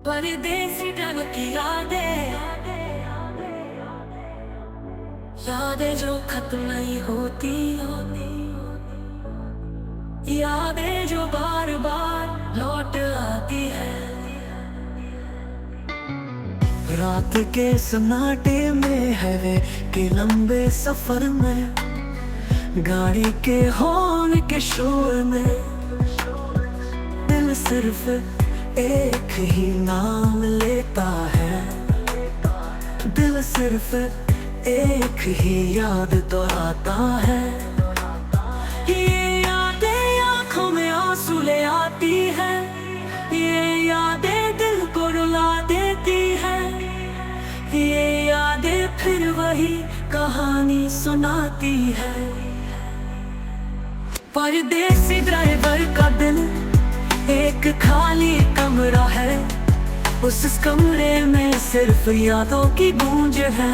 परदेसी ढंग की यादें, यादें जो खत्म नहीं होती, यादें जो बार बार लौट आती है। रात के सन्नाटे में है कि लंबे सफर में, गाड़ी के हॉर्न के शोर में, दिल सिर्फ एक ही नाम लेता है। दिल सिर्फ एक ही याद दोहराता है। ये यादें आँखों में आंसू ले आती है, ये यादें दिल को रुला देती है। ये यादें फिर वही कहानी सुनाती है। परदेसी ड्राइवर का दिल एक खाली कमरा है, उस कमरे में सिर्फ यादों की गूंज है।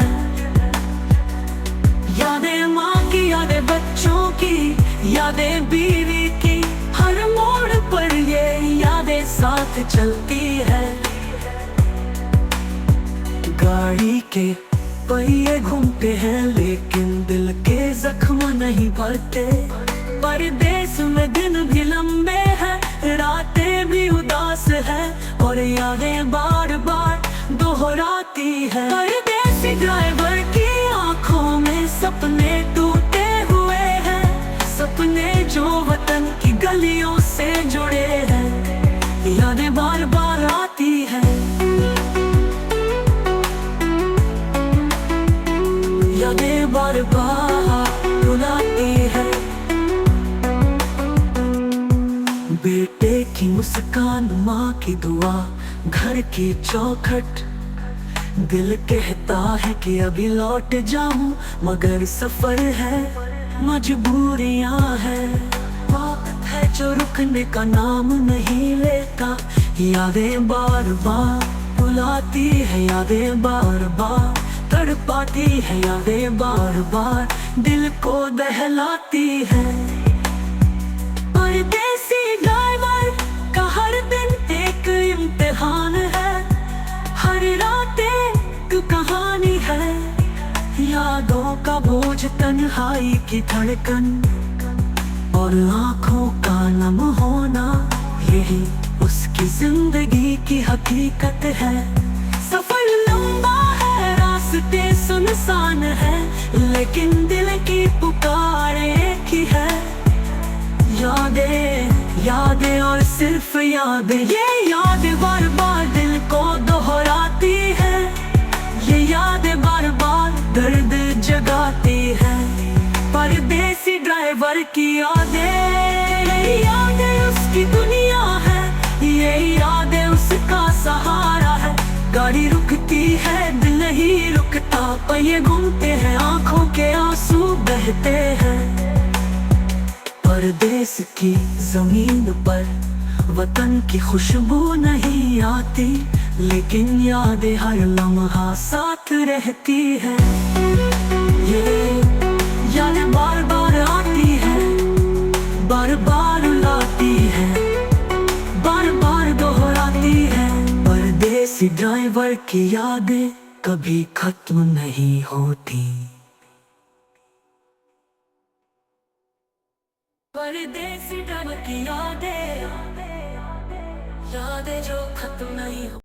यादें माँ की, यादें बच्चों की, यादें बीवी की, हर मोड़ पर ये यादें साथ चलती है। गाड़ी के पहिए घूमते हैं लेकिन दिल के जख्म नहीं भरते। परदेस में दिन भी लंबे हैं, रातें भी उदास है, और यादें बार बार दोहराती है। परदेसी ड्राइवर की आंखों में सपने टूटे हुए हैं, सपने जो वतन की गलियों से जुड़े हैं। यादें बार बार आती है, यादें बार बार रुलाती है। बेटे की मुस्कान, माँ की दुआ, घर की चौखट, दिल कहता है कि अभी लौट जाऊं, मगर सफर है, मजबूरियां है। वक्त है जो रुकने का नाम नहीं लेता। यादें बार बार बुलाती है, यादें बार बार तड़पाती है, यादें बार बार दिल को दहलाती है। परदेसी ड्राइवर का हर दिन एक इम्तिहान है, हर रात एक कहानी है। यादों का बोझ, तन्हाई की धड़कन, और आँखों का नम होना, यही उसकी जिंदगी की हकीकत है। सफर लंबा है, रास्ते सुनसान है, लेकिन दिल की पुकार एक ही है। यादें, यादें और सिर्फ यादें, ये यादें बार बार दिल को दोहराती है। ये यादें बार बार दर्द जगाती है। परदेसी ड्राइवर की यादें, यादें उसकी दुनिया है, ये यादें उसका सहारा है। गाड़ी रुकती है, दिल नहीं रुकता, पहिए घूमते हैं, आंखों के आंसू बहते हैं। परदेस की जमीन पर वतन की खुशबू नहीं आती, लेकिन यादें हर लम्हा साथ रहती है। ये यादें बार बार आती है, बार बार लाती है, बार बार दोहराती है। परदेसी ड्राइवर की यादें कभी खत्म नहीं होती। परदेसी ड्राइवर की यादें, यादें जो खत्म नहीं हो।